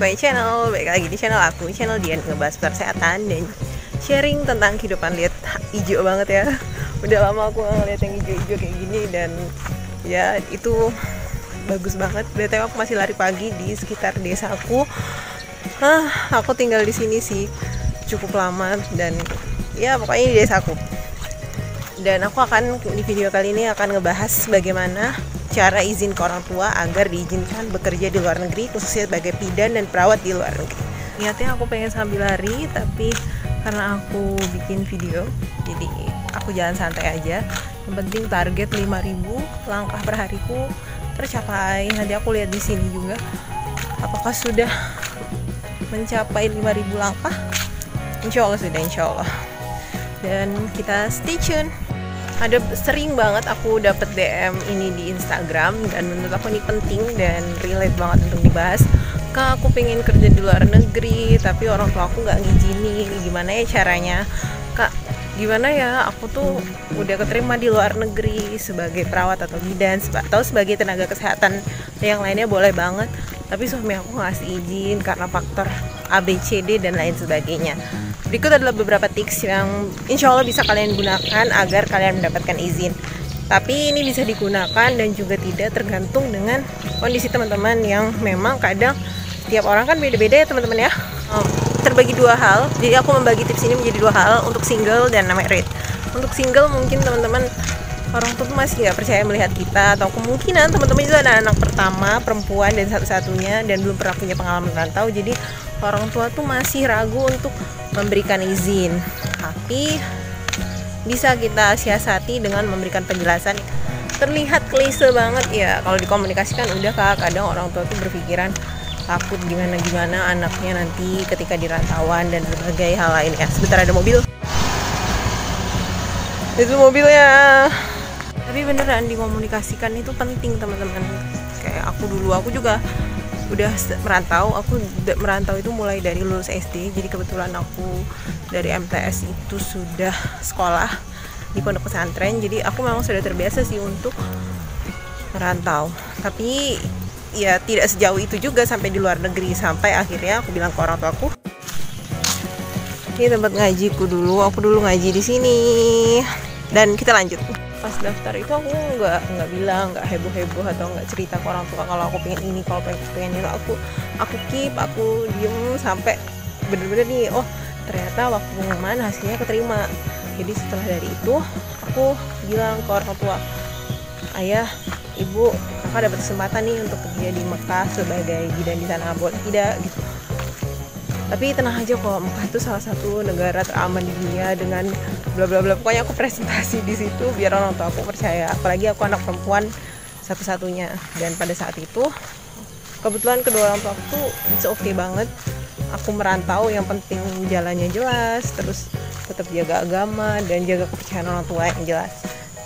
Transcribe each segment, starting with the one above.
to my channel. Baik lagi di channel aku, channel Dian, ngebahas kesehatan dan sharing tentang kehidupan. Lihat hijau banget ya. Udah lama aku ngeliat yang hijau-hijau kayak gini dan ya itu bagus banget. BTW aku masih lari pagi di sekitar desa aku. Aku tinggal di sini sih cukup lama dan ya pokoknya di desa aku. Dan aku akan di video kali ini akan ngebahas bagaimana cara izin ke orang tua agar diizinkan bekerja di luar negeri, khususnya sebagai bidan dan perawat di luar negeri. Niatnya aku pengen sambil lari, tapi karena aku bikin video, jadi aku jalan santai aja. Yang penting target 5.000 langkah per hariku tercapai. Nanti aku lihat di sini juga apakah sudah mencapai 5.000 langkah. Insya Allah sudah, insya Allah. Dan kita stay tune. Ada sering banget aku dapet DM ini di Instagram dan menurut aku ini penting dan relate banget untuk dibahas. Kak, aku pengen kerja di luar negeri tapi orang tua aku nggak ngizinin. Gimana ya caranya? Kak, gimana ya? Aku tuh udah keterima di luar negeri sebagai perawat atau bidan atau sebagai tenaga kesehatan. Yang lainnya boleh banget. Tapi suami aku ngasih izin karena faktor ABCD dan lain sebagainya. Berikut adalah beberapa tips yang insya Allah bisa kalian gunakan agar kalian mendapatkan izin. Tapi ini bisa digunakan dan juga tidak, tergantung dengan kondisi teman-teman yang memang kadang tiap orang kan beda-beda ya teman-teman ya. Terbagi dua hal, jadi aku membagi tips ini menjadi dua hal, untuk single dan married. Untuk single mungkin teman-teman orang tua tuh masih nggak percaya melihat kita, atau kemungkinan teman-teman itu ada anak pertama perempuan dan satu-satunya dan belum pernah punya pengalaman merantau, jadi orang tua tuh masih ragu untuk memberikan izin. Tapi bisa kita siasati dengan memberikan penjelasan. Terlihat klise banget ya kalau dikomunikasikan, udah Kak, kadang orang tua tuh berpikiran takut gimana-gimana anaknya nanti ketika di rantauan dan berbagai hal lain ya. Sebentar, ada mobil. Itu mobilnya. Tapi beneran dikomunikasikan itu penting teman-teman. Kayak aku dulu, aku juga udah merantau. Aku merantau itu mulai dari lulus SD. Jadi kebetulan aku dari MTS itu sudah sekolah di pondok pesantren. Jadi aku memang sudah terbiasa sih untuk merantau. Tapi ya tidak sejauh itu juga sampai di luar negeri. Sampai akhirnya aku bilang ke orang tua aku, ini tempat ngajiku dulu. Aku dulu ngaji di sini. Dan kita lanjut. Pas daftar itu aku nggak bilang, nggak heboh-heboh atau nggak cerita ke orang tua kalau aku pengen ini, kalau pengen itu. Aku keep, aku diem sampai bener-bener nih, oh ternyata waktu pengumuman hasilnya keterima. Jadi setelah dari itu aku bilang ke orang tua, ayah, ibu, kakak dapat kesempatan nih untuk kerja di Mekah sebagai bidan di sana, boleh tidak gitu. Tapi tenang aja kok, Mekah itu salah satu negara teraman di dunia dengan bla bla bla. Pokoknya aku presentasi di situ biar orang tua aku percaya. Apalagi aku anak perempuan satu-satunya. Dan pada saat itu kebetulan kedua orang tua aku tuh it's okay banget. Aku merantau, yang penting jalannya jelas, terus tetap jaga agama dan jaga kepercayaan orang tua yang jelas.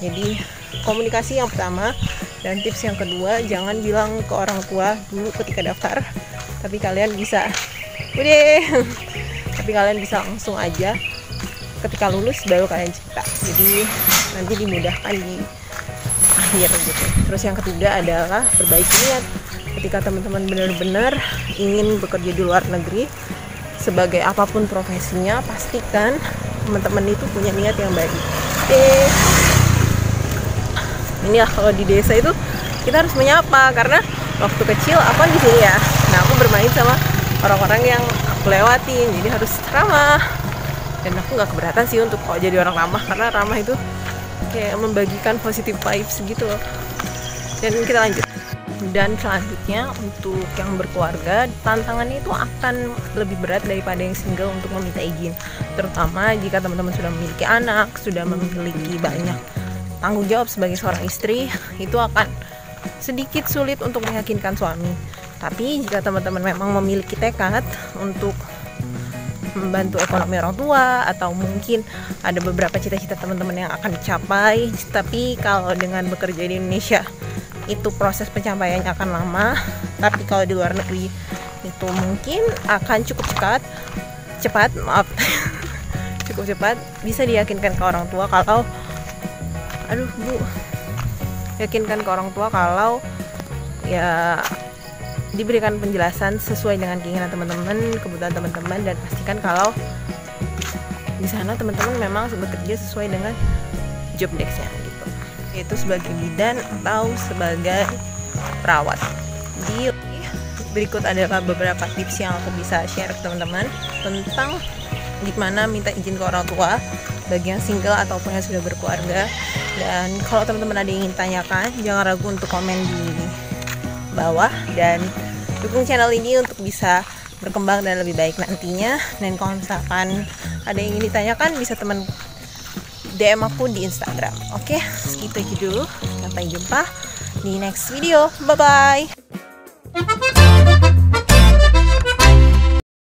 Jadi komunikasi yang pertama, dan tips yang kedua, jangan bilang ke orang tua dulu ketika daftar. Tapi kalian bisa langsung aja ketika lulus baru kalian cerita. Jadi nanti dimudahkan di akhir gitu. Terus yang ketiga adalah perbaiki niat. Ketika teman-teman benar-benar ingin bekerja di luar negeri, sebagai apapun profesinya, pastikan teman-teman itu punya niat yang baik. Inilah kalau di desa itu kita harus menyapa, karena waktu kecil aku di sini ya. Nah, aku bermain sama orang-orang yang aku lewatin, jadi harus ramah. Dan aku nggak keberatan sih untuk kalau jadi orang ramah, karena ramah itu kayak membagikan positive vibes gitu loh. Dan kita lanjut. Dan selanjutnya untuk yang berkeluarga, tantangannya itu akan lebih berat daripada yang single untuk meminta izin. Terutama jika teman-teman sudah memiliki anak, sudah memiliki banyak tanggung jawab sebagai seorang istri, itu akan sedikit sulit untuk meyakinkan suami. Tapi jika teman-teman memang memiliki tekad untuk membantu ekonomi orang tua, atau mungkin ada beberapa cita-cita teman-teman yang akan dicapai, tapi kalau dengan bekerja di Indonesia itu proses pencapaiannya akan lama, tapi kalau di luar negeri itu mungkin akan cukup cepat bisa diyakinkan ke orang tua kalau yakinkan ke orang tua kalau ya diberikan penjelasan sesuai dengan keinginan teman-teman, kebutuhan teman-teman, dan pastikan kalau di sana teman-teman memang bekerja sesuai dengan job desk-nya gitu, yaitu sebagai bidan atau sebagai perawat. Di berikut adalah beberapa tips yang aku bisa share ke teman-teman tentang gimana minta izin ke orang tua bagi yang single ataupun yang sudah berkeluarga. Dan kalau teman-teman ada yang ingin tanyakan, jangan ragu untuk komen di bawah dan dukung channel ini untuk bisa berkembang dan lebih baik nantinya. Dan kalau misalkan ada yang ingin ditanyakan, bisa teman DM aku di Instagram. Oke, segitu aja dulu. Sampai jumpa di next video. Bye bye.